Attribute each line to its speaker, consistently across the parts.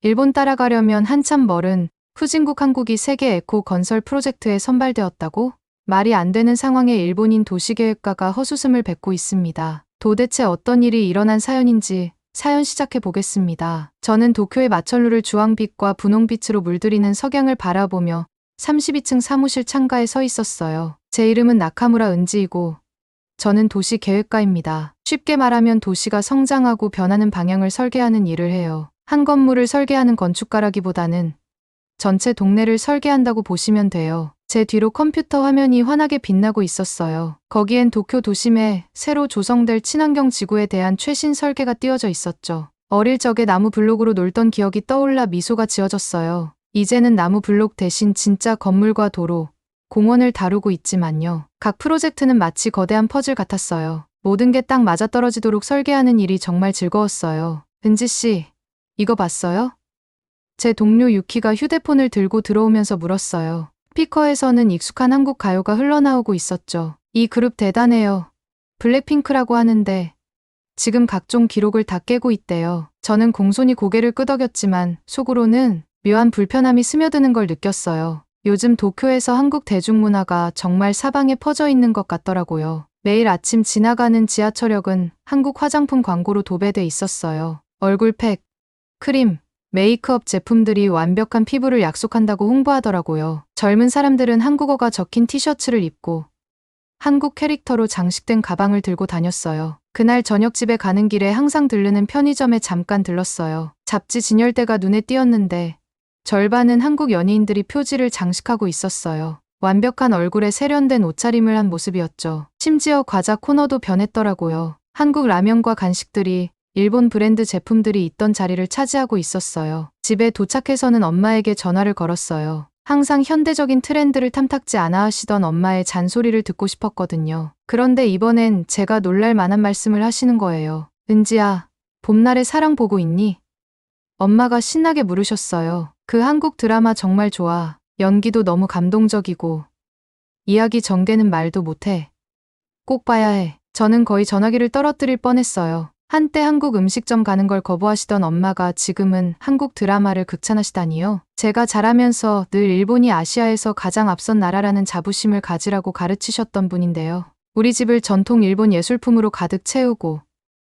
Speaker 1: 일본 따라가려면 한참 멀은 후진국 한국이 세계 에코 건설 프로젝트에 선발되었다고? 말이 안 되는 상황에 일본인 도시계획가가 헛웃음을 뱉고 있습니다. 도대체 어떤 일이 일어난 사연인지 사연 시작해 보겠습니다. 저는 도쿄의 마천루를 주황빛과 분홍빛으로 물들이는 석양을 바라보며 32층 사무실 창가에 서 있었어요. 제 이름은 나카무라 은지이고 저는 도시 계획가입니다. 쉽게 말하면 도시가 성장하고 변하는 방향을 설계하는 일을 해요. 한 건물을 설계하는 건축가라기보다는 전체 동네를 설계한다고 보시면 돼요. 제 뒤로 컴퓨터 화면이 환하게 빛나고 있었어요. 거기엔 도쿄 도심에 새로 조성될 친환경 지구에 대한 최신 설계가 띄워져 있었죠. 어릴 적에 나무 블록으로 놀던 기억이 떠올라 미소가 지어졌어요. 이제는 나무 블록 대신 진짜 건물과 도로, 공원을 다루고 있지만요. 각 프로젝트는 마치 거대한 퍼즐 같았어요. 모든 게 딱 맞아떨어지도록 설계하는 일이 정말 즐거웠어요. 은지씨, 이거 봤어요? 제 동료 유키가 휴대폰을 들고 들어오면서 물었어요. 스피커에서는 익숙한 한국 가요가 흘러나오고 있었죠. 이 그룹 대단해요. 블랙핑크라고 하는데 지금 각종 기록을 다 깨고 있대요. 저는 공손히 고개를 끄덕였지만 속으로는 묘한 불편함이 스며드는 걸 느꼈어요. 요즘 도쿄에서 한국 대중문화가 정말 사방에 퍼져 있는 것 같더라고요. 매일 아침 지나가는 지하철역은 한국 화장품 광고로 도배돼 있었어요. 얼굴팩, 크림, 메이크업 제품들이 완벽한 피부를 약속한다고 홍보하더라고요. 젊은 사람들은 한국어가 적힌 티셔츠를 입고 한국 캐릭터로 장식된 가방을 들고 다녔어요. 그날 저녁 집에 가는 길에 항상 들르는 편의점에 잠깐 들렀어요. 잡지 진열대가 눈에 띄었는데 절반은 한국 연예인들이 표지를 장식하고 있었어요. 완벽한 얼굴에 세련된 옷차림을 한 모습이었죠. 심지어 과자 코너도 변했더라고요. 한국 라면과 간식들이 일본 브랜드 제품들이 있던 자리를 차지하고 있었어요. 집에 도착해서는 엄마에게 전화를 걸었어요. 항상 현대적인 트렌드를 탐탁지 않아 하시던 엄마의 잔소리를 듣고 싶었거든요. 그런데 이번엔 제가 놀랄 만한 말씀을 하시는 거예요. 은지야, 봄날의 사랑 보고 있니? 엄마가 신나게 물으셨어요. 그 한국 드라마 정말 좋아. 연기도 너무 감동적이고 이야기 전개는 말도 못해. 꼭 봐야 해. 저는 거의 전화기를 떨어뜨릴 뻔했어요. 한때 한국 음식점 가는 걸 거부하시던 엄마가 지금은 한국 드라마를 극찬하시다니요. 제가 자라면서 늘 일본이 아시아에서 가장 앞선 나라라는 자부심을 가지라고 가르치셨던 분인데요. 우리 집을 전통 일본 예술품으로 가득 채우고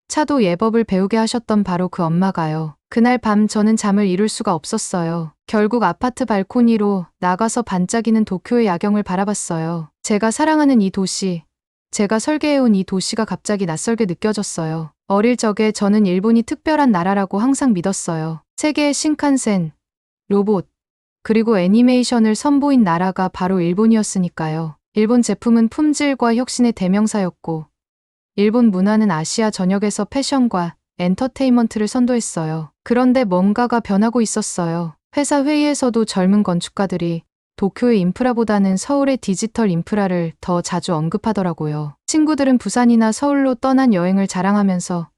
Speaker 1: 차도 예법을 배우게 하셨던 바로 그 엄마가요. 그날 밤 저는 잠을 이룰 수가 없었어요. 결국 아파트 발코니로 나가서 반짝이는 도쿄의 야경을 바라봤어요. 제가 사랑하는 이 도시, 제가 설계해온 이 도시가 갑자기 낯설게 느껴졌어요. 어릴 적에 저는 일본이 특별한 나라라고 항상 믿었어요. 세계의 신칸센, 로봇, 그리고 애니메이션을 선보인 나라가 바로 일본이었으니까요. 일본 제품은 품질과 혁신의 대명사였고 일본 문화는 아시아 전역에서 패션과 엔터테인먼트를 선도했어요. 그런데 뭔가가 변하고 있었어요. 회사 회의에서도 젊은 건축가들이 도쿄의 인프라보다는 서울의 디지털 인프라를 더 자주 언급하더라고요. 친구들은 부산이나 서울로 떠난 여행을 자랑하면서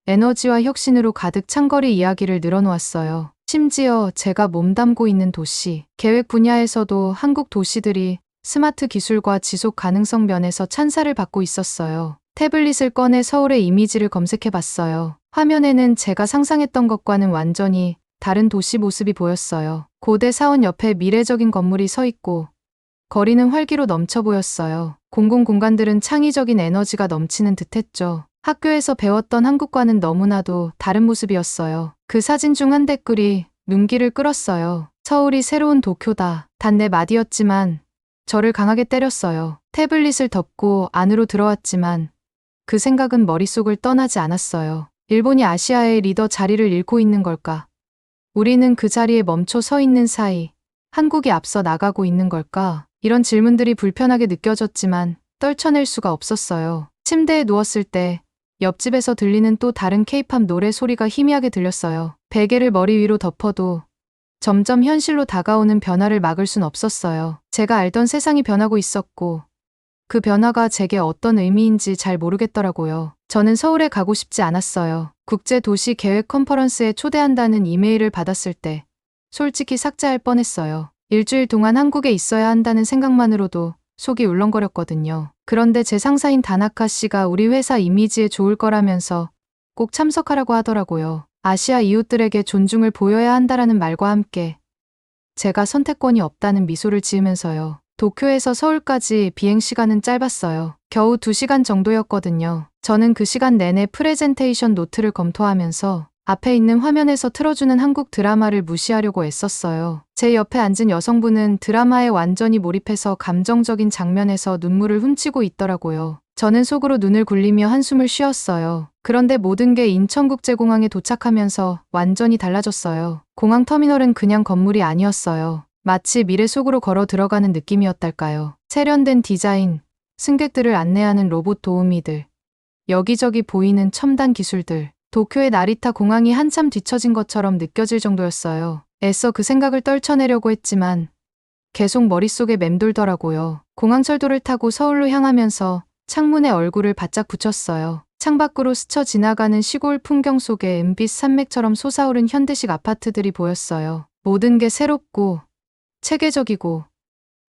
Speaker 1: 에너지와 혁신으로 가득 찬 거리 이야기를 늘어놓았어요. 심지어 제가 몸담고 있는 도시, 계획 분야에서도 한국 도시들이 스마트 기술과 지속 가능성 면에서 찬사를 받고 있었어요. 태블릿을 꺼내 서울의 이미지를 검색해봤어요. 화면에는 제가 상상했던 것과는 완전히 다른 도시 모습이 보였어요. 고대 사원 옆에 미래적인 건물이 서 있고 거리는 활기로 넘쳐 보였어요. 공공공간들은 창의적인 에너지가 넘치는 듯했죠. 학교에서 배웠던 한국과는 너무나도 다른 모습이었어요. 그 사진 중 한 댓글이 눈길을 끌었어요. 서울이 새로운 도쿄다. 단 네 마디였지만 저를 강하게 때렸어요. 태블릿을 덮고 안으로 들어왔지만 그 생각은 머릿속을 떠나지 않았어요. 일본이 아시아의 리더 자리를 잃고 있는 걸까? 우리는 그 자리에 멈춰 서 있는 사이 한국이 앞서 나가고 있는 걸까? 이런 질문들이 불편하게 느껴졌지만 떨쳐낼 수가 없었어요. 침대에 누웠을 때 옆집에서 들리는 또 다른 케이팝 노래 소리가 희미하게 들렸어요. 베개를 머리 위로 덮어도 점점 현실로 다가오는 변화를 막을 순 없었어요. 제가 알던 세상이 변하고 있었고 그 변화가 제게 어떤 의미인지 잘 모르겠더라고요. 저는 서울에 가고 싶지 않았어요. 국제도시계획 컨퍼런스에 초대한다는 이메일을 받았을 때 솔직히 삭제할 뻔했어요. 일주일 동안 한국에 있어야 한다는 생각만으로도 속이 울렁거렸거든요. 그런데 제 상사인 다나카 씨가 우리 회사 이미지에 좋을 거라면서 꼭 참석하라고 하더라고요. 아시아 이웃들에게 존중을 보여야 한다라는 말과 함께 제가 선택권이 없다는 미소를 지으면서요. 도쿄에서 서울까지 비행시간은 짧았어요. 겨우 2시간 정도였거든요. 저는 그 시간 내내 프레젠테이션 노트를 검토하면서 앞에 있는 화면에서 틀어주는 한국 드라마를 무시하려고 애썼어요. 제 옆에 앉은 여성분은 드라마에 완전히 몰입해서 감정적인 장면에서 눈물을 훔치고 있더라고요. 저는 속으로 눈을 굴리며 한숨을 쉬었어요. 그런데 모든 게 인천국제공항에 도착하면서 완전히 달라졌어요. 공항 터미널은 그냥 건물이 아니었어요. 마치 미래 속으로 걸어 들어가는 느낌이었달까요. 세련된 디자인, 승객들을 안내하는 로봇 도우미들, 여기저기 보이는 첨단 기술들, 도쿄의 나리타 공항이 한참 뒤처진 것처럼 느껴질 정도였어요. 애써 그 생각을 떨쳐내려고 했지만 계속 머릿속에 맴돌더라고요. 공항철도를 타고 서울로 향하면서 창문에 얼굴을 바짝 붙였어요. 창밖으로 스쳐 지나가는 시골 풍경 속에 은빛 산맥처럼 솟아오른 현대식 아파트들이 보였어요. 모든 게 새롭고 체계적이고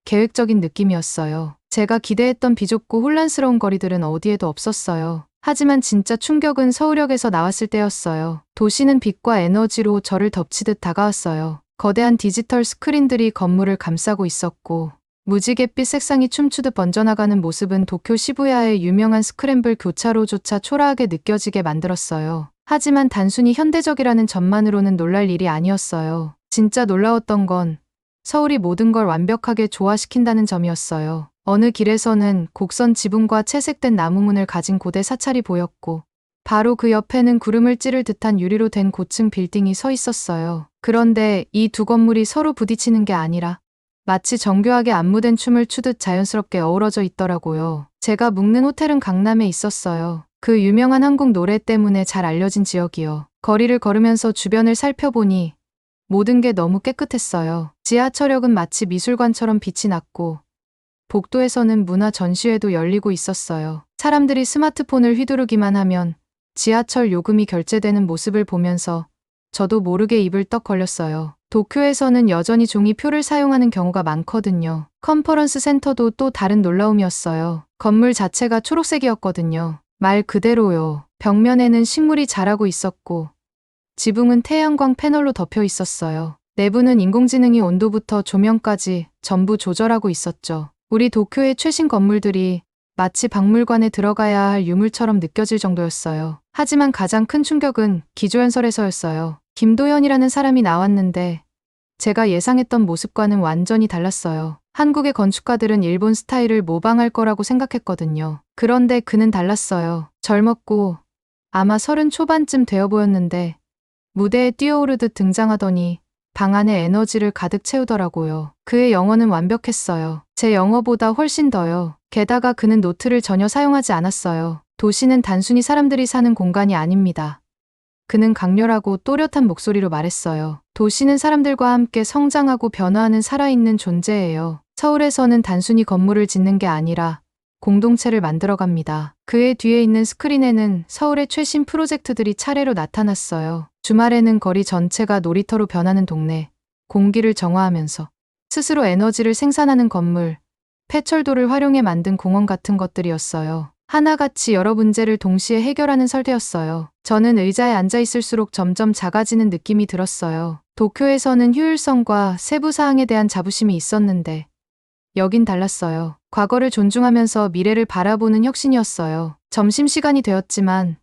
Speaker 1: 계획적인 느낌이었어요. 제가 기대했던 비좁고 혼란스러운 거리들은 어디에도 없었어요. 하지만 진짜 충격은 서울역에서 나왔을 때였어요. 도시는 빛과 에너지로 저를 덮치듯 다가왔어요. 거대한 디지털 스크린들이 건물을 감싸고 있었고 무지갯빛 색상이 춤추듯 번져나가는 모습은 도쿄 시부야의 유명한 스크램블 교차로조차 초라하게 느껴지게 만들었어요. 하지만 단순히 현대적이라는 점만으로는 놀랄 일이 아니었어요. 진짜 놀라웠던 건 서울이 모든 걸 완벽하게 조화시킨다는 점이었어요. 어느 길에서는 곡선 지붕과 채색된 나무문을 가진 고대 사찰이 보였고 바로 그 옆에는 구름을 찌를 듯한 유리로 된 고층 빌딩이 서 있었어요. 그런데 이 두 건물이 서로 부딪히는 게 아니라 마치 정교하게 안무된 춤을 추듯 자연스럽게 어우러져 있더라고요. 제가 묵는 호텔은 강남에 있었어요. 그 유명한 한국 노래 때문에 잘 알려진 지역이요. 거리를 걸으면서 주변을 살펴보니 모든 게 너무 깨끗했어요. 지하철역은 마치 미술관처럼 빛이 났고 복도에서는 문화 전시회도 열리고 있었어요. 사람들이 스마트폰을 휘두르기만 하면 지하철 요금이 결제되는 모습을 보면서 저도 모르게 입을 떡 벌렸어요. 도쿄에서는 여전히 종이표를 사용하는 경우가 많거든요. 컨퍼런스 센터도 또 다른 놀라움이었어요. 건물 자체가 초록색이었거든요. 말 그대로요. 벽면에는 식물이 자라고 있었고 지붕은 태양광 패널로 덮여 있었어요. 내부는 인공지능이 온도부터 조명까지 전부 조절하고 있었죠. 우리 도쿄의 최신 건물들이 마치 박물관에 들어가야 할 유물처럼 느껴질 정도였어요. 하지만 가장 큰 충격은 기조연설에서였어요. 김도연이라는 사람이 나왔는데 제가 예상했던 모습과는 완전히 달랐어요. 한국의 건축가들은 일본 스타일을 모방할 거라고 생각했거든요. 그런데 그는 달랐어요. 젊었고 아마 30 초반쯤 되어 보였는데 무대에 뛰어오르듯 등장하더니 방 안에 에너지를 가득 채우더라고요. 그의 영어는 완벽했어요. 제 영어보다 훨씬 더요. 게다가 그는 노트를 전혀 사용하지 않았어요. 도시는 단순히 사람들이 사는 공간이 아닙니다. 그는 강렬하고 또렷한 목소리로 말했어요. 도시는 사람들과 함께 성장하고 변화하는 살아있는 존재예요. 서울에서는 단순히 건물을 짓는 게 아니라 공동체를 만들어갑니다. 그의 뒤에 있는 스크린에는 서울의 최신 프로젝트들이 차례로 나타났어요. 주말에는 거리 전체가 놀이터로 변하는 동네, 공기를 정화하면서 스스로 에너지를 생산하는 건물, 폐철도를 활용해 만든 공원 같은 것들이었어요. 하나같이 여러 문제를 동시에 해결하는 설계였어요. 저는 의자에 앉아 있을수록 점점 작아지는 느낌이 들었어요. 도쿄에서는 효율성과 세부 사항에 대한 자부심이 있었는데 여긴 달랐어요. 과거를 존중하면서 미래를 바라보는 혁신이었어요. 점심시간이 되었지만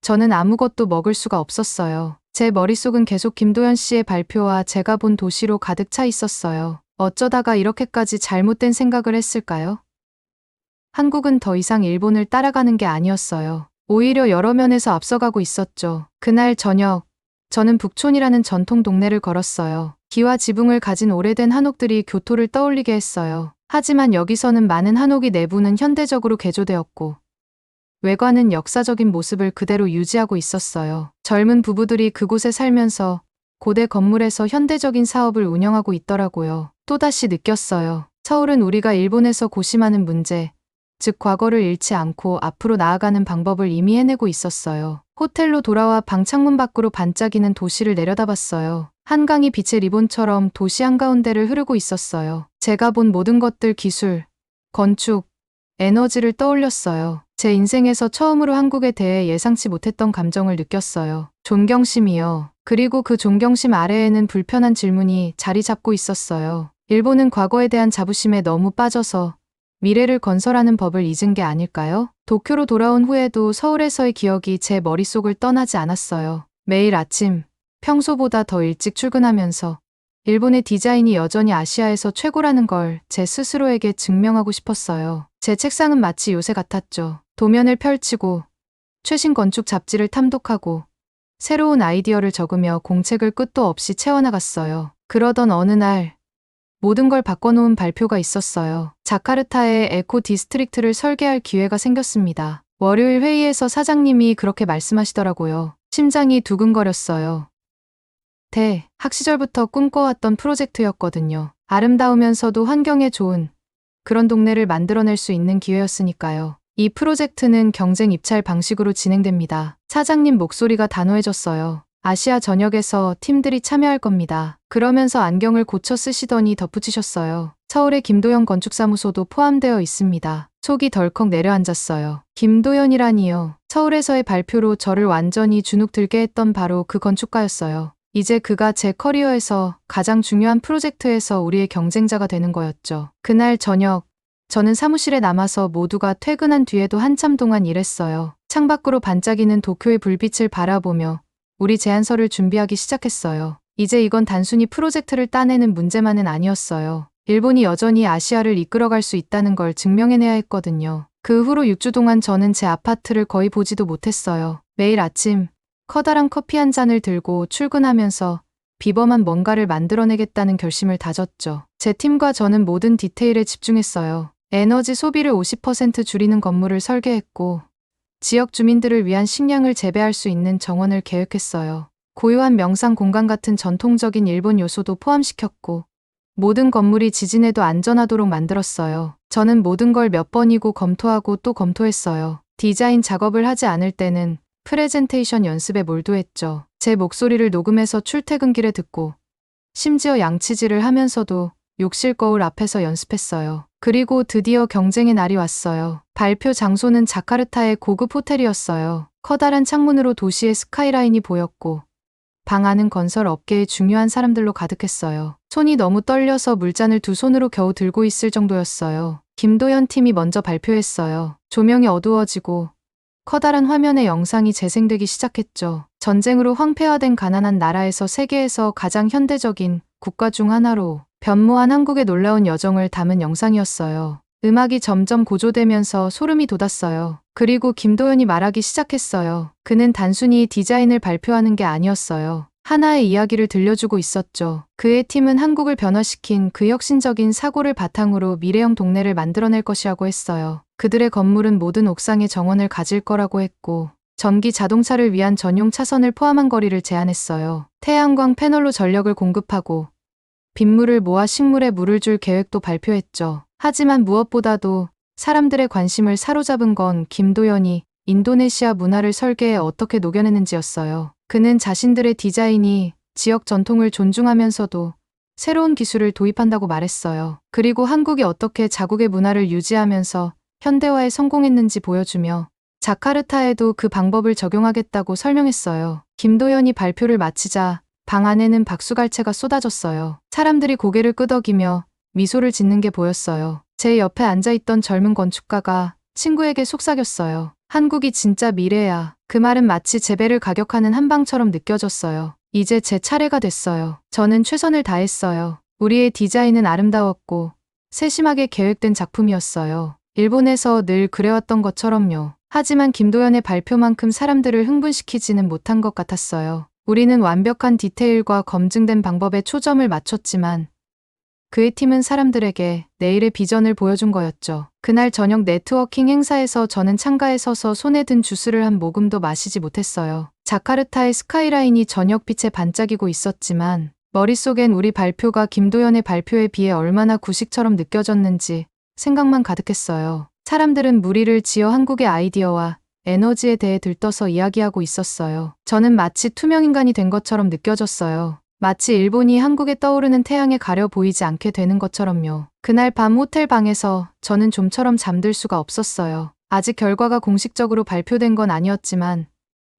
Speaker 1: 저는 아무것도 먹을 수가 없었어요. 제 머릿속은 계속 김도연 씨의 발표와 제가 본 도시로 가득 차 있었어요. 어쩌다가 이렇게까지 잘못된 생각을 했을까요? 한국은 더 이상 일본을 따라가는 게 아니었어요. 오히려 여러 면에서 앞서가고 있었죠. 그날 저녁, 저는 북촌이라는 전통 동네를 걸었어요. 기와 지붕을 가진 오래된 한옥들이 교토를 떠올리게 했어요. 하지만 여기서는 많은 한옥이 내부는 현대적으로 개조되었고 외관은 역사적인 모습을 그대로 유지하고 있었어요. 젊은 부부들이 그곳에 살면서 고대 건물에서 현대적인 사업을 운영하고 있더라고요. 또다시 느꼈어요. 서울은 우리가 일본에서 고심하는 문제, 즉 과거를 잃지 않고 앞으로 나아가는 방법을 이미 해내고 있었어요. 호텔로 돌아와 방 창문 밖으로 반짝이는 도시를 내려다봤어요. 한강이 빛의 리본처럼 도시 한가운데를 흐르고 있었어요. 제가 본 모든 것들 기술, 건축, 에너지를 떠올렸어요. 제 인생에서 처음으로 한국에 대해 예상치 못했던 감정을 느꼈어요. 존경심이요. 그리고 그 존경심 아래에는 불편한 질문이 자리 잡고 있었어요. 일본은 과거에 대한 자부심에 너무 빠져서 미래를 건설하는 법을 잊은 게 아닐까요? 도쿄로 돌아온 후에도 서울에서의 기억이 제 머릿속을 떠나지 않았어요. 매일 아침, 평소보다 더 일찍 출근하면서 일본의 디자인이 여전히 아시아에서 최고라는 걸 제 스스로에게 증명하고 싶었어요. 제 책상은 마치 요새 같았죠. 도면을 펼치고 최신 건축 잡지를 탐독하고 새로운 아이디어를 적으며 공책을 끝도 없이 채워나갔어요. 그러던 어느 날 모든 걸 바꿔놓은 발표가 있었어요. 자카르타에 에코 디스트릭트를 설계할 기회가 생겼습니다. 월요일 회의에서 사장님이 그렇게 말씀하시더라고요. 심장이 두근거렸어요. 학시절부터 꿈꿔왔던 프로젝트였거든요. 아름다우면서도 환경에 좋은 그런 동네를 만들어낼 수 있는 기회였으니까요. 이 프로젝트는 경쟁 입찰 방식으로 진행됩니다. 사장님 목소리가 단호해졌어요. 아시아 전역에서 팀들이 참여할 겁니다. 그러면서 안경을 고쳐 쓰시더니 덧붙이셨어요. 서울의 김도연 건축사무소도 포함되어 있습니다. 속이 덜컥 내려앉았어요. 김도연이라니요. 서울에서의 발표로 저를 완전히 주눅 들게 했던 바로 그 건축가였어요. 이제 그가 제 커리어에서 가장 중요한 프로젝트에서 우리의 경쟁자가 되는 거였죠. 그날 저녁, 저는 사무실에 남아서 모두가 퇴근한 뒤에도 한참 동안 일했어요. 창밖으로 반짝이는 도쿄의 불빛을 바라보며 우리 제안서를 준비하기 시작했어요. 이제 이건 단순히 프로젝트를 따내는 문제만은 아니었어요. 일본이 여전히 아시아를 이끌어갈 수 있다는 걸 증명해내야 했거든요. 그 후로 6주 동안 저는 제 아파트를 거의 보지도 못했어요. 매일 아침 커다란 커피 한 잔을 들고 출근하면서 비범한 뭔가를 만들어내겠다는 결심을 다졌죠. 제 팀과 저는 모든 디테일에 집중했어요. 에너지 소비를 50% 줄이는 건물을 설계했고 지역 주민들을 위한 식량을 재배할 수 있는 정원을 계획했어요. 고요한 명상 공간 같은 전통적인 일본 요소도 포함시켰고 모든 건물이 지진에도 안전하도록 만들었어요. 저는 모든 걸 몇 번이고 검토하고 또 검토했어요. 디자인 작업을 하지 않을 때는 프레젠테이션 연습에 몰두했죠. 제 목소리를 녹음해서 출퇴근길에 듣고 심지어 양치질을 하면서도 욕실 거울 앞에서 연습했어요. 그리고 드디어 경쟁의 날이 왔어요. 발표 장소는 자카르타의 고급 호텔이었어요. 커다란 창문으로 도시의 스카이라인이 보였고 방 안은 건설 업계의 중요한 사람들로 가득했어요. 손이 너무 떨려서 물잔을 두 손으로 겨우 들고 있을 정도였어요. 김도연 팀이 먼저 발표했어요. 조명이 어두워지고 커다란 화면에 영상이 재생되기 시작했죠. 전쟁으로 황폐화된 가난한 나라에서 세계에서 가장 현대적인 국가 중 하나로 변모한 한국의 놀라운 여정을 담은 영상이었어요. 음악이 점점 고조되면서 소름이 돋았어요. 그리고 김도연이 말하기 시작했어요. 그는 단순히 디자인을 발표하는 게 아니었어요. 하나의 이야기를 들려주고 있었죠. 그의 팀은 한국을 변화시킨 그 혁신적인 사고를 바탕으로 미래형 동네를 만들어낼 것이라고 했어요. 그들의 건물은 모든 옥상에 정원을 가질 거라고 했고 전기 자동차를 위한 전용 차선을 포함한 거리를 제안했어요. 태양광 패널로 전력을 공급하고 빗물을 모아 식물에 물을 줄 계획도 발표했죠. 하지만 무엇보다도 사람들의 관심을 사로잡은 건 김도연이 인도네시아 문화를 설계에 어떻게 녹여내는지였어요. 그는 자신들의 디자인이 지역 전통을 존중하면서도 새로운 기술을 도입한다고 말했어요. 그리고 한국이 어떻게 자국의 문화를 유지하면서 현대화에 성공했는지 보여주며 자카르타에도 그 방법을 적용하겠다고 설명했어요. 김도연이 발표를 마치자 방 안에는 박수갈채가 쏟아졌어요. 사람들이 고개를 끄덕이며 미소를 짓는 게 보였어요. 제 옆에 앉아있던 젊은 건축가가 친구에게 속삭였어요. 한국이 진짜 미래야. 그 말은 마치 제 배를 가격하는 한방처럼 느껴졌어요. 이제 제 차례가 됐어요. 저는 최선을 다했어요. 우리의 디자인은 아름다웠고 세심하게 계획된 작품이었어요. 일본에서 늘 그래왔던 것처럼요. 하지만 김도연의 발표만큼 사람들을 흥분시키지는 못한 것 같았어요. 우리는 완벽한 디테일과 검증된 방법에 초점을 맞췄지만 그의 팀은 사람들에게 내일의 비전을 보여준 거였죠. 그날 저녁 네트워킹 행사에서 저는 창가에 서서 손에 든 주스를 한 모금도 마시지 못했어요. 자카르타의 스카이라인이 저녁빛에 반짝이고 있었지만 머릿속엔 우리 발표가 김도연의 발표에 비해 얼마나 구식처럼 느껴졌는지 생각만 가득했어요. 사람들은 무리를 지어 한국의 아이디어와 에너지에 대해 들떠서 이야기하고 있었어요. 저는 마치 투명인간이 된 것처럼 느껴졌어요. 마치 일본이 한국에 떠오르는 태양에 가려 보이지 않게 되는 것처럼요. 그날 밤 호텔 방에서 저는 좀처럼 잠들 수가 없었어요. 아직 결과가 공식적으로 발표된 건 아니었지만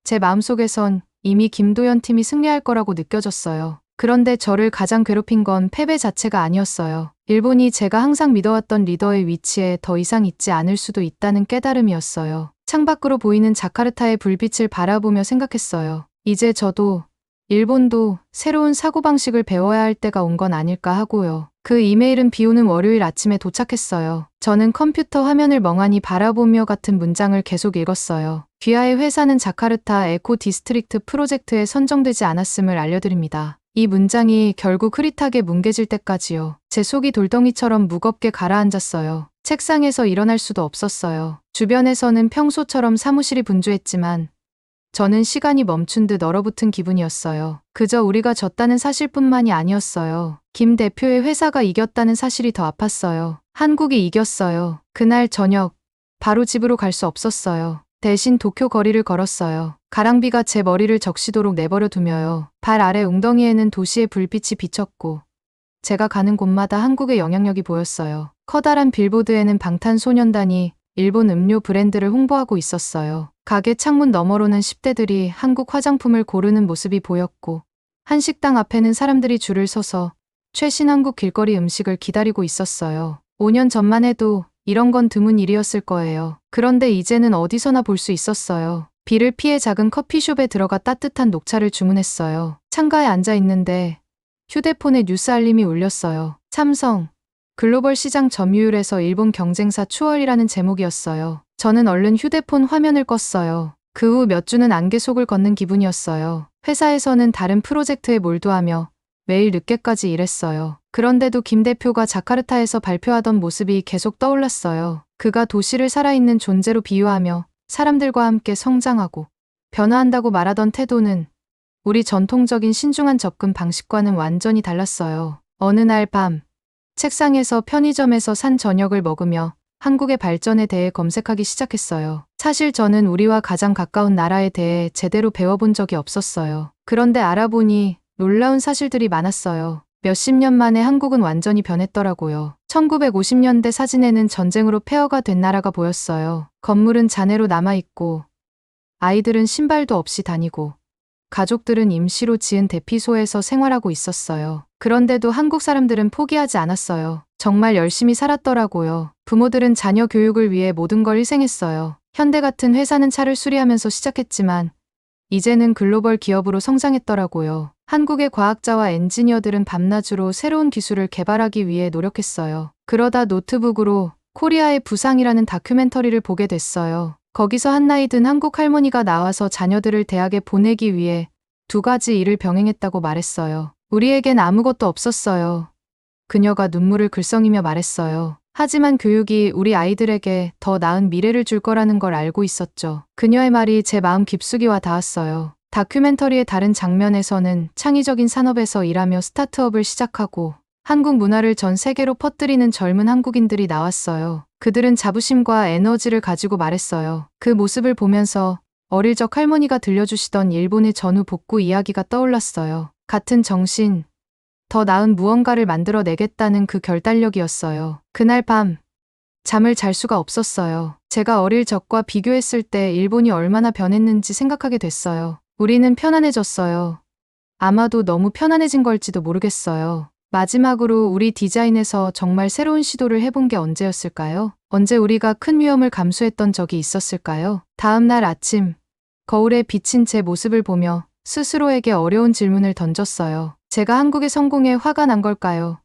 Speaker 1: 제 마음속에선 이미 김도연 팀이 승리할 거라고 느껴졌어요. 그런데 저를 가장 괴롭힌 건 패배 자체가 아니었어요. 일본이 제가 항상 믿어왔던 리더의 위치에 더 이상 있지 않을 수도 있다는 깨달음이었어요. 창밖으로 보이는 자카르타의 불빛을 바라보며 생각했어요. 이제 저도 일본도 새로운 사고방식을 배워야 할 때가 온 건 아닐까 하고요. 그 이메일은 비 오는 월요일 아침에 도착했어요. 저는 컴퓨터 화면을 멍하니 바라보며 같은 문장을 계속 읽었어요. 귀하의 회사는 자카르타 에코 디스트릭트 프로젝트에 선정되지 않았음을 알려드립니다. 이 문장이 결국 흐릿하게 뭉개질 때까지요. 제 속이 돌덩이처럼 무겁게 가라앉았어요. 책상에서 일어날 수도 없었어요. 주변에서는 평소처럼 사무실이 분주했지만 저는 시간이 멈춘 듯 얼어붙은 기분이었어요. 그저 우리가 졌다는 사실뿐만이 아니었어요. 김 대표의 회사가 이겼다는 사실이 더 아팠어요. 한국이 이겼어요. 그날 저녁 바로 집으로 갈 수 없었어요. 대신 도쿄 거리를 걸었어요. 가랑비가 제 머리를 적시도록 내버려 두며요. 발 아래 웅덩이에는 도시의 불빛이 비쳤고 제가 가는 곳마다 한국의 영향력이 보였어요. 커다란 빌보드에는 방탄소년단이 일본 음료 브랜드를 홍보하고 있었어요. 가게 창문 너머로는 10대들이 한국 화장품을 고르는 모습이 보였고 한 식당 앞에는 사람들이 줄을 서서 최신 한국 길거리 음식을 기다리고 있었어요. 5년 전만 해도 이런 건 드문 일이었을 거예요. 그런데 이제는 어디서나 볼 수 있었어요. 비를 피해 작은 커피숍에 들어가 따뜻한 녹차를 주문했어요. 창가에 앉아 있는데 휴대폰에 뉴스 알림이 울렸어요. 삼성 글로벌 시장 점유율에서 일본 경쟁사 추월이라는 제목이었어요. 저는 얼른 휴대폰 화면을 껐어요. 그 후 몇 주는 안개 속을 걷는 기분이었어요. 회사에서는 다른 프로젝트에 몰두하며 매일 늦게까지 일했어요. 그런데도 김 대표가 자카르타에서 발표하던 모습이 계속 떠올랐어요. 그가 도시를 살아있는 존재로 비유하며 사람들과 함께 성장하고 변화한다고 말하던 태도는 우리 전통적인 신중한 접근 방식과는 완전히 달랐어요. 어느 날 밤 책상에서 편의점에서 산 저녁을 먹으며 한국의 발전에 대해 검색하기 시작했어요. 사실 저는 우리와 가장 가까운 나라에 대해 제대로 배워본 적이 없었어요. 그런데 알아보니 놀라운 사실들이 많았어요. 몇십 년 만에 한국은 완전히 변했더라고요. 1950년대 사진에는 전쟁으로 폐허가 된 나라가 보였어요. 건물은 잔해로 남아있고 아이들은 신발도 없이 다니고 가족들은 임시로 지은 대피소에서 생활하고 있었어요. 그런데도 한국 사람들은 포기하지 않았어요. 정말 열심히 살았더라고요. 부모들은 자녀 교육을 위해 모든 걸 희생했어요. 현대 같은 회사는 차를 수리하면서 시작했지만 이제는 글로벌 기업으로 성장했더라고요. 한국의 과학자와 엔지니어들은 밤낮으로 새로운 기술을 개발하기 위해 노력했어요. 그러다 노트북으로 코리아의 부상이라는 다큐멘터리를 보게 됐어요. 거기서 한 나이 든 한국 할머니가 나와서 자녀들을 대학에 보내기 위해 두 가지 일을 병행했다고 말했어요. 우리에겐 아무것도 없었어요. 그녀가 눈물을 글썽이며 말했어요. 하지만 교육이 우리 아이들에게 더 나은 미래를 줄 거라는 걸 알고 있었죠. 그녀의 말이 제 마음 깊숙이 와 닿았어요. 다큐멘터리의 다른 장면에서는 창의적인 산업에서 일하며 스타트업을 시작하고 한국 문화를 전 세계로 퍼뜨리는 젊은 한국인들이 나왔어요. 그들은 자부심과 에너지를 가지고 말했어요. 그 모습을 보면서 어릴 적 할머니가 들려주시던 일본의 전후 복구 이야기가 떠올랐어요. 같은 정신, 더 나은 무언가를 만들어내겠다는 그 결단력이었어요. 그날 밤 잠을 잘 수가 없었어요. 제가 어릴 적과 비교했을 때 일본이 얼마나 변했는지 생각하게 됐어요. 우리는 편안해졌어요. 아마도 너무 편안해진 걸지도 모르겠어요. 마지막으로 우리 디자인에서 정말 새로운 시도를 해본 게 언제였을까요? 언제 우리가 큰 위험을 감수했던 적이 있었을까요? 다음 날 아침, 거울에 비친 제 모습을 보며 스스로에게 어려운 질문을 던졌어요. 제가 한국의 성공에 화가 난 걸까요?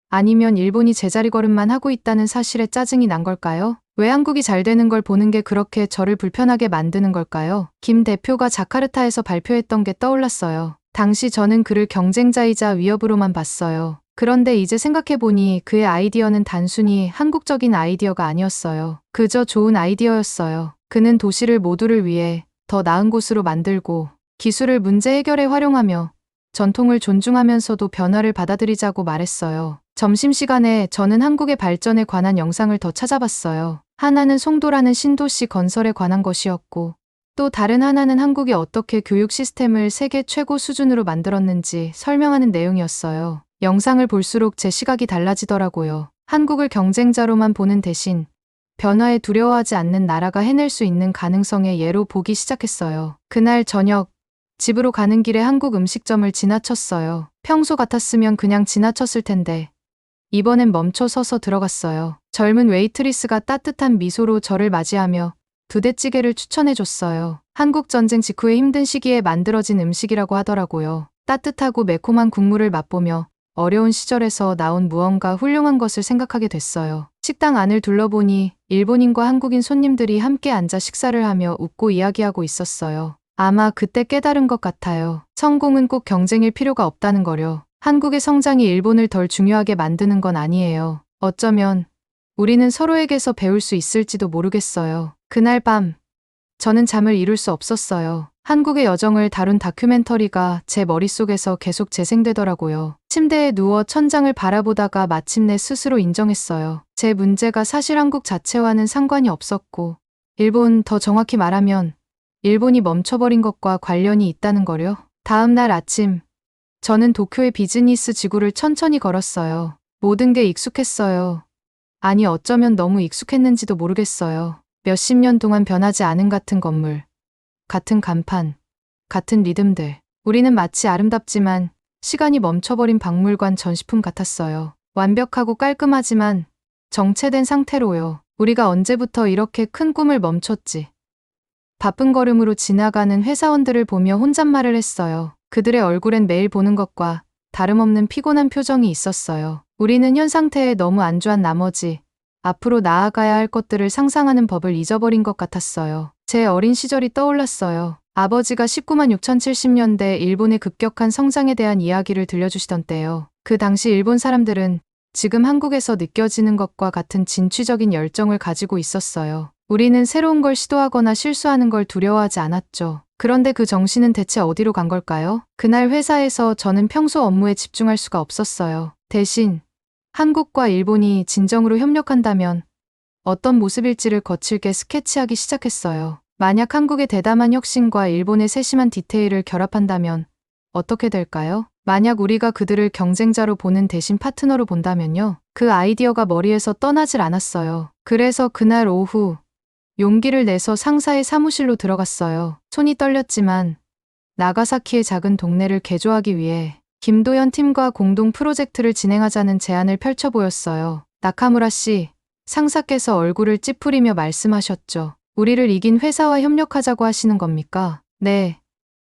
Speaker 1: 아니면 일본이 제자리 걸음만 하고 있다는 사실에 짜증이 난 걸까요? 왜 한국이 잘 되는 걸 보는 게 그렇게 저를 불편하게 만드는 걸까요? 김 대표가 자카르타에서 발표했던 게 떠올랐어요. 당시 저는 그를 경쟁자이자 위협으로만 봤어요. 그런데 이제 생각해보니 그의 아이디어는 단순히 한국적인 아이디어가 아니었어요. 그저 좋은 아이디어였어요. 그는 도시를 모두를 위해 더 나은 곳으로 만들고 기술을 문제 해결에 활용하며 전통을 존중하면서도 변화를 받아들이자고 말했어요. 점심시간에 저는 한국의 발전에 관한 영상을 더 찾아봤어요. 하나는 송도라는 신도시 건설에 관한 것이었고 또 다른 하나는 한국이 어떻게 교육 시스템을 세계 최고 수준으로 만들었는지 설명하는 내용이었어요. 영상을 볼수록 제 시각이 달라지더라고요. 한국을 경쟁자로만 보는 대신 변화에 두려워하지 않는 나라가 해낼 수 있는 가능성의 예로 보기 시작했어요. 그날 저녁 집으로 가는 길에 한국 음식점을 지나쳤어요. 평소 같았으면 그냥 지나쳤을 텐데 이번엔 멈춰 서서 들어갔어요. 젊은 웨이트리스가 따뜻한 미소로 저를 맞이하며 부대찌개를 추천해줬어요. 한국 전쟁 직후의 힘든 시기에 만들어진 음식이라고 하더라고요. 따뜻하고 매콤한 국물을 맛보며 어려운 시절에서 나온 무언가 훌륭한 것을 생각하게 됐어요. 식당 안을 둘러보니 일본인과 한국인 손님들이 함께 앉아 식사를 하며 웃고 이야기하고 있었어요. 아마 그때 깨달은 것 같아요. 성공은 꼭 경쟁일 필요가 없다는 거요. 한국의 성장이 일본을 덜 중요하게 만드는 건 아니에요. 어쩌면 우리는 서로에게서 배울 수 있을지도 모르겠어요. 그날 밤 저는 잠을 이룰 수 없었어요. 한국의 여정을 다룬 다큐멘터리가 제 머릿속에서 계속 재생되더라고요. 침대에 누워 천장을 바라보다가 마침내 스스로 인정했어요. 제 문제가 사실 한국 자체와는 상관이 없었고 일본, 더 정확히 말하면 일본이 멈춰버린 것과 관련이 있다는 거요. 다음 날 아침 저는 도쿄의 비즈니스 지구를 천천히 걸었어요. 모든 게 익숙했어요. 아니 어쩌면 너무 익숙했는지도 모르겠어요. 몇십 년 동안 변하지 않은 같은 건물, 같은 간판, 같은 리듬들. 우리는 마치 아름답지만 시간이 멈춰버린 박물관 전시품 같았어요. 완벽하고 깔끔하지만 정체된 상태로요. 우리가 언제부터 이렇게 큰 꿈을 멈췄지? 바쁜 걸음으로 지나가는 회사원들을 보며 혼잣말을 했어요. 그들의 얼굴엔 매일 보는 것과 다름없는 피곤한 표정이 있었어요. 우리는 현 상태에 너무 안주한 나머지 앞으로 나아가야 할 것들을 상상하는 법을 잊어버린 것 같았어요. 제 어린 시절이 떠올랐어요. 아버지가 19만 6070년대 일본의 급격한 성장에 대한 이야기를 들려주시던 때요. 그 당시 일본 사람들은 지금 한국에서 느껴지는 것과 같은 진취적인 열정을 가지고 있었어요. 우리는 새로운 걸 시도하거나 실수하는 걸 두려워하지 않았죠. 그런데 그 정신은 대체 어디로 간 걸까요? 그날 회사에서 저는 평소 업무에 집중할 수가 없었어요. 대신 한국과 일본이 진정으로 협력한다면 어떤 모습일지를 거칠게 스케치하기 시작했어요. 만약 한국의 대담한 혁신과 일본의 세심한 디테일을 결합한다면 어떻게 될까요? 만약 우리가 그들을 경쟁자로 보는 대신 파트너로 본다면요. 그 아이디어가 머리에서 떠나질 않았어요. 그래서 그날 오후 용기를 내서 상사의 사무실로 들어갔어요. 손이 떨렸지만 나가사키의 작은 동네를 개조하기 위해 김도연 팀과 공동 프로젝트를 진행하자는 제안을 펼쳐 보였어요. 나카무라 씨, 상사께서 얼굴을 찌푸리며 말씀하셨죠. 우리를 이긴 회사와 협력하자고 하시는 겁니까? 네.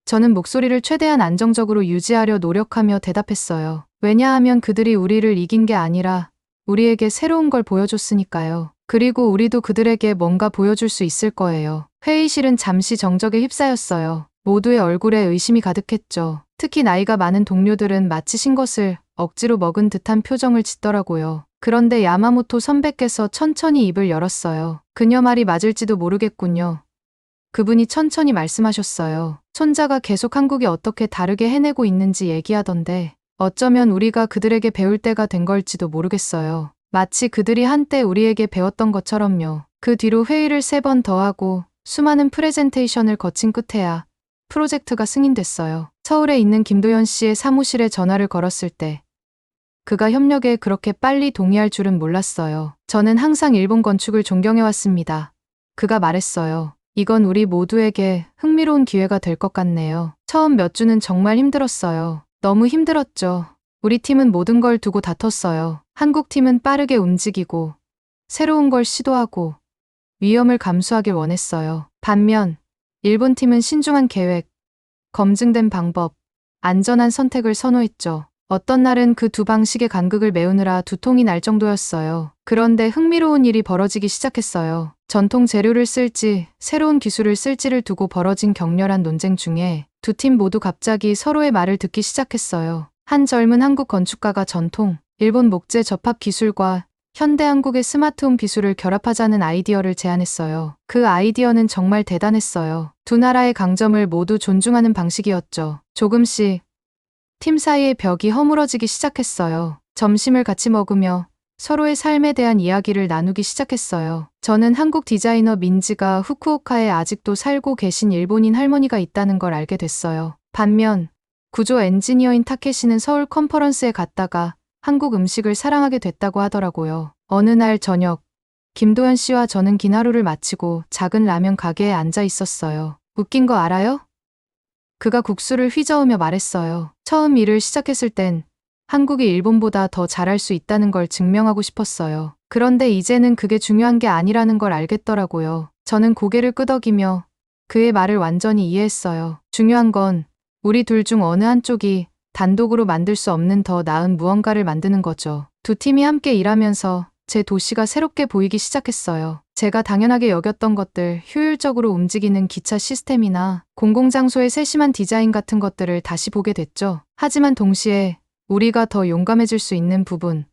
Speaker 1: 저는 목소리를 최대한 안정적으로 유지하려 노력하며 대답했어요. 왜냐하면 그들이 우리를 이긴 게 아니라 우리에게 새로운 걸 보여줬으니까요. 그리고 우리도 그들에게 뭔가 보여줄 수 있을 거예요. 회의실은 잠시 정적에 휩싸였어요. 모두의 얼굴에 의심이 가득했죠. 특히 나이가 많은 동료들은 마치 신 것을 억지로 먹은 듯한 표정을 짓더라고요. 그런데 야마모토 선배께서 천천히 입을 열었어요. 그녀 말이 맞을지도 모르겠군요. 그분이 천천히 말씀하셨어요. 손자가 계속 한국이 어떻게 다르게 해내고 있는지 얘기하던데 어쩌면 우리가 그들에게 배울 때가 된 걸지도 모르겠어요. 마치 그들이 한때 우리에게 배웠던 것처럼요. 그 뒤로 회의를 3번 더 하고 수많은 프레젠테이션을 거친 끝에야 프로젝트가 승인됐어요. 서울에 있는 김도연 씨의 사무실에 전화를 걸었을 때 그가 협력에 그렇게 빨리 동의할 줄은 몰랐어요. 저는 항상 일본 건축을 존경해왔습니다. 그가 말했어요. 이건 우리 모두에게 흥미로운 기회가 될 것 같네요. 처음 몇 주는 정말 힘들었어요. 너무 힘들었죠. 우리 팀은 모든 걸 두고 다퉜어요. 한국 팀은 빠르게 움직이고 새로운 걸 시도하고 위험을 감수하길 원했어요. 반면 일본 팀은 신중한 계획, 검증된 방법, 안전한 선택을 선호했죠. 어떤 날은 그 두 방식의 간극을 메우느라 두통이 날 정도였어요. 그런데 흥미로운 일이 벌어지기 시작했어요. 전통 재료를 쓸지 새로운 기술을 쓸지를 두고 벌어진 격렬한 논쟁 중에 두 팀 모두 갑자기 서로의 말을 듣기 시작했어요. 한 젊은 한국 건축가가 전통, 일본 목재 접합 기술과 현대 한국의 스마트홈 기술을 결합하자는 아이디어를 제안했어요. 그 아이디어는 정말 대단했어요. 두 나라의 강점을 모두 존중하는 방식이었죠. 조금씩 팀 사이의 벽이 허물어지기 시작했어요. 점심을 같이 먹으며 서로의 삶에 대한 이야기를 나누기 시작했어요. 저는 한국 디자이너 민지가 후쿠오카에 아직도 살고 계신 일본인 할머니가 있다는 걸 알게 됐어요. 반면 구조 엔지니어인 타케시는 서울 컨퍼런스에 갔다가 한국 음식을 사랑하게 됐다고 하더라고요. 어느 날 저녁, 김도연 씨와 저는 긴 하루를 마치고 작은 라면 가게에 앉아 있었어요. 웃긴 거 알아요? 그가 국수를 휘저으며 말했어요. 처음 일을 시작했을 땐 한국이 일본보다 더 잘할 수 있다는 걸 증명하고 싶었어요. 그런데 이제는 그게 중요한 게 아니라는 걸 알겠더라고요. 저는 고개를 끄덕이며 그의 말을 완전히 이해했어요. 중요한 건 우리 둘 중 어느 한쪽이 단독으로 만들 수 없는 더 나은 무언가를 만드는 거죠. 두 팀이 함께 일하면서 제 도시가 새롭게 보이기 시작했어요. 제가 당연하게 여겼던 것들, 효율적으로 움직이는 기차 시스템이나 공공장소의 세심한 디자인 같은 것들을 다시 보게 됐죠. 하지만 동시에 우리가 더 용감해질 수 있는 부분,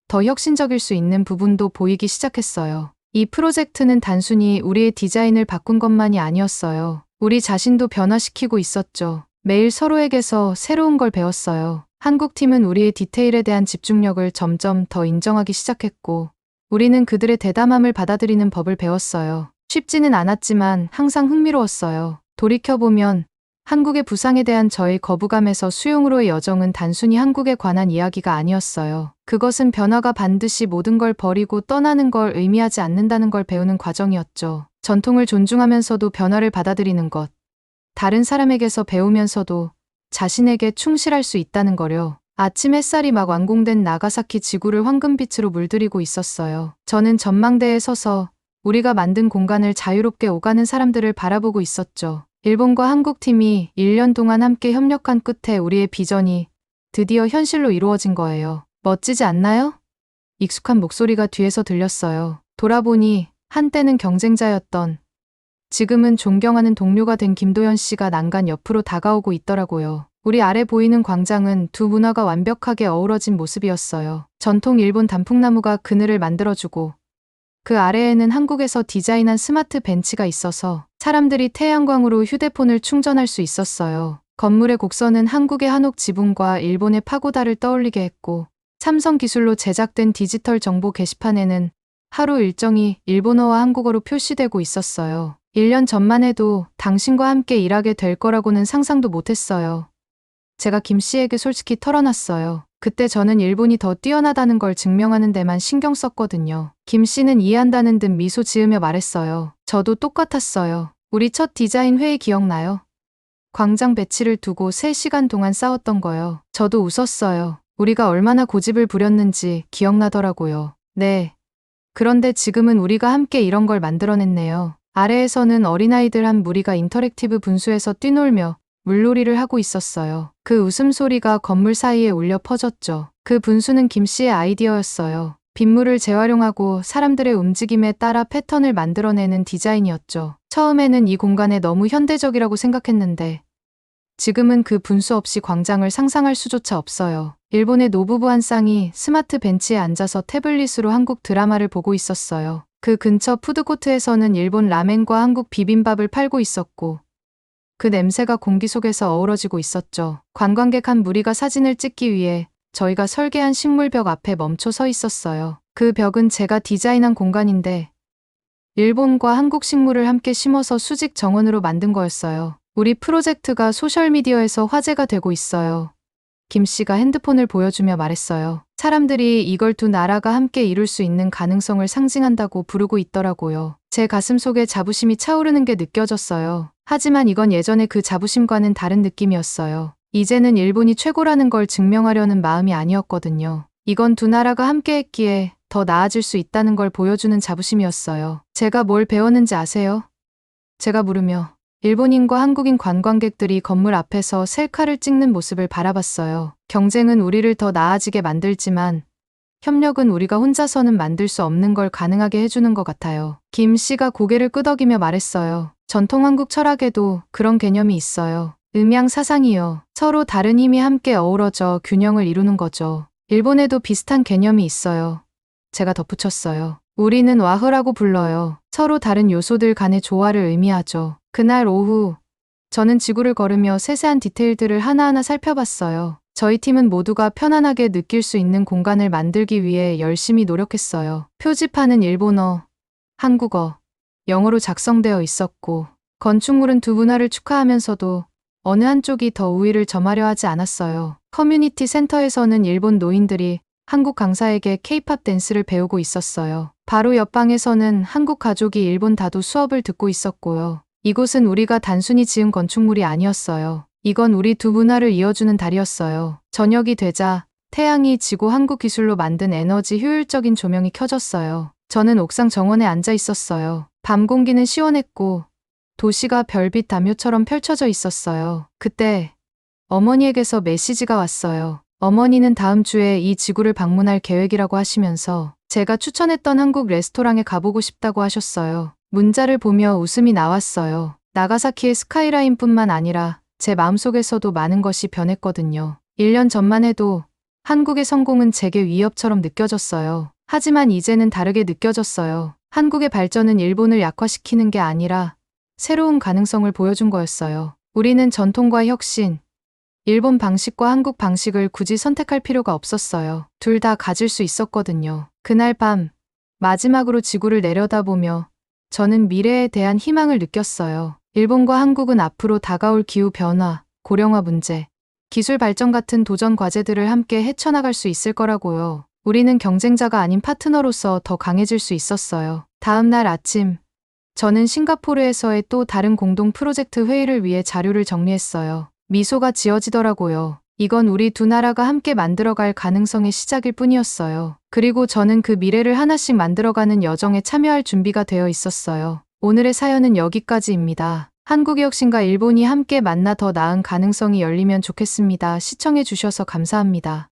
Speaker 1: 더 혁신적일 수 있는 부분도 보이기 시작했어요. 이 프로젝트는 단순히 우리의 디자인을 바꾼 것만이 아니었어요. 우리 자신도 변화시키고 있었죠. 매일 서로에게서 새로운 걸 배웠어요. 한국 팀은 우리의 디테일에 대한 집중력을 점점 더 인정하기 시작했고, 우리는 그들의 대담함을 받아들이는 법을 배웠어요. 쉽지는 않았지만 항상 흥미로웠어요. 돌이켜보면 한국의 부상에 대한 저의 거부감에서 수용으로의 여정은 단순히 한국에 관한 이야기가 아니었어요. 그것은 변화가 반드시 모든 걸 버리고 떠나는 걸 의미하지 않는다는 걸 배우는 과정이었죠. 전통을 존중하면서도 변화를 받아들이는 것. 다른 사람에게서 배우면서도 자신에게 충실할 수 있다는 거요. 아침 햇살이 막 완공된 나가사키 지구를 황금빛으로 물들이고 있었어요. 저는 전망대에 서서 우리가 만든 공간을 자유롭게 오가는 사람들을 바라보고 있었죠. 일본과 한국 팀이 1년 동안 함께 협력한 끝에 우리의 비전이 드디어 현실로 이루어진 거예요. 멋지지 않나요? 익숙한 목소리가 뒤에서 들렸어요. 돌아보니 한때는 경쟁자였던, 지금은 존경하는 동료가 된 김도현 씨가 난간 옆으로 다가오고 있더라고요. 우리 아래 보이는 광장은 두 문화가 완벽하게 어우러진 모습이었어요. 전통 일본 단풍나무가 그늘을 만들어주고, 그 아래에는 한국에서 디자인한 스마트 벤치가 있어서 사람들이 태양광으로 휴대폰을 충전할 수 있었어요. 건물의 곡선은 한국의 한옥 지붕과 일본의 파고다를 떠올리게 했고, 삼성 기술로 제작된 디지털 정보 게시판에는 하루 일정이 일본어와 한국어로 표시되고 있었어요. 1년 전만 해도 당신과 함께 일하게 될 거라고는 상상도 못했어요. 제가 김 씨에게 솔직히 털어놨어요. 그때 저는 일본이 더 뛰어나다는 걸 증명하는 데만 신경 썼거든요. 김 씨는 이해한다는 듯 미소 지으며 말했어요. 저도 똑같았어요. 우리 첫 디자인 회의 기억나요? 광장 배치를 두고 3시간 동안 싸웠던 거요. 저도 웃었어요. 우리가 얼마나 고집을 부렸는지 기억나더라고요. 네. 그런데 지금은 우리가 함께 이런 걸 만들어냈네요. 아래에서는 어린아이들 한 무리가 인터랙티브 분수에서 뛰놀며 물놀이를 하고 있었어요. 그 웃음소리가 건물 사이에 울려 퍼졌죠. 그 분수는 김 씨의 아이디어였어요. 빗물을 재활용하고 사람들의 움직임에 따라 패턴을 만들어내는 디자인이었죠. 처음에는 이 공간에 너무 현대적이라고 생각했는데 지금은 그 분수 없이 광장을 상상할 수조차 없어요. 일본의 노부부 한 쌍이 스마트 벤치에 앉아서 태블릿으로 한국 드라마를 보고 있었어요. 그 근처 푸드코트에서는 일본 라멘과 한국 비빔밥을 팔고 있었고 그 냄새가 공기 속에서 어우러지고 있었죠. 관광객 한 무리가 사진을 찍기 위해 저희가 설계한 식물벽 앞에 멈춰 서 있었어요. 그 벽은 제가 디자인한 공간인데 일본과 한국 식물을 함께 심어서 수직 정원으로 만든 거였어요. 우리 프로젝트가 소셜미디어에서 화제가 되고 있어요. 김 씨가 핸드폰을 보여주며 말했어요. 사람들이 이걸 두 나라가 함께 이룰 수 있는 가능성을 상징한다고 부르고 있더라고요. 제 가슴 속에 자부심이 차오르는 게 느껴졌어요. 하지만 이건 예전의 그 자부심과는 다른 느낌이었어요. 이제는 일본이 최고라는 걸 증명하려는 마음이 아니었거든요. 이건 두 나라가 함께 했기에 더 나아질 수 있다는 걸 보여주는 자부심이었어요. 제가 뭘 배웠는지 아세요? 제가 물으며 일본인과 한국인 관광객들이 건물 앞에서 셀카를 찍는 모습을 바라봤어요. 경쟁은 우리를 더 나아지게 만들지만 협력은 우리가 혼자서는 만들 수 없는 걸 가능하게 해주는 것 같아요. 김 씨가 고개를 끄덕이며 말했어요. 전통 한국 철학에도 그런 개념이 있어요. 음양 사상이요. 서로 다른 힘이 함께 어우러져 균형을 이루는 거죠. 일본에도 비슷한 개념이 있어요. 제가 덧붙였어요. 우리는 와흐라고 불러요. 서로 다른 요소들 간의 조화를 의미하죠. 그날 오후, 저는 지구를 걸으며 세세한 디테일들을 하나하나 살펴봤어요. 저희 팀은 모두가 편안하게 느낄 수 있는 공간을 만들기 위해 열심히 노력했어요. 표지판은 일본어, 한국어, 영어로 작성되어 있었고, 건축물은 두 문화를 축하하면서도 어느 한쪽이 더 우위를 점하려 하지 않았어요. 커뮤니티 센터에서는 일본 노인들이 한국 강사에게 K-팝 댄스를 배우고 있었어요. 바로 옆방에서는 한국 가족이 일본 다도 수업을 듣고 있었고요. 이곳은 우리가 단순히 지은 건축물이 아니었어요. 이건 우리 두 문화를 이어주는 다리였어요. 저녁이 되자 태양이 지고 한국 기술로 만든 에너지 효율적인 조명이 켜졌어요. 저는 옥상 정원에 앉아 있었어요. 밤 공기는 시원했고 도시가 별빛 담요처럼 펼쳐져 있었어요. 그때 어머니에게서 메시지가 왔어요. 어머니는 다음 주에 이 지구를 방문할 계획이라고 하시면서 제가 추천했던 한국 레스토랑에 가보고 싶다고 하셨어요. 문자를 보며 웃음이 나왔어요. 나가사키의 스카이라인뿐만 아니라 제 마음속에서도 많은 것이 변했거든요. 1년 전만 해도 한국의 성공은 제게 위협처럼 느껴졌어요. 하지만 이제는 다르게 느껴졌어요. 한국의 발전은 일본을 약화시키는 게 아니라 새로운 가능성을 보여준 거였어요. 우리는 전통과 혁신, 일본 방식과 한국 방식을 굳이 선택할 필요가 없었어요. 둘 다 가질 수 있었거든요. 그날 밤 마지막으로 지구를 내려다보며 저는 미래에 대한 희망을 느꼈어요. 일본과 한국은 앞으로 다가올 기후 변화, 고령화 문제, 기술 발전 같은 도전 과제들을 함께 헤쳐나갈 수 있을 거라고요. 우리는 경쟁자가 아닌 파트너로서 더 강해질 수 있었어요. 다음 날 아침, 저는 싱가포르에서의 또 다른 공동 프로젝트 회의를 위해 자료를 정리했어요. 미소가 지어지더라고요. 이건 우리 두 나라가 함께 만들어갈 가능성의 시작일 뿐이었어요. 그리고 저는 그 미래를 하나씩 만들어가는 여정에 참여할 준비가 되어 있었어요. 오늘의 사연은 여기까지입니다. 한국의 혁신과 일본이 함께 만나 더 나은 가능성이 열리면 좋겠습니다. 시청해 주셔서 감사합니다.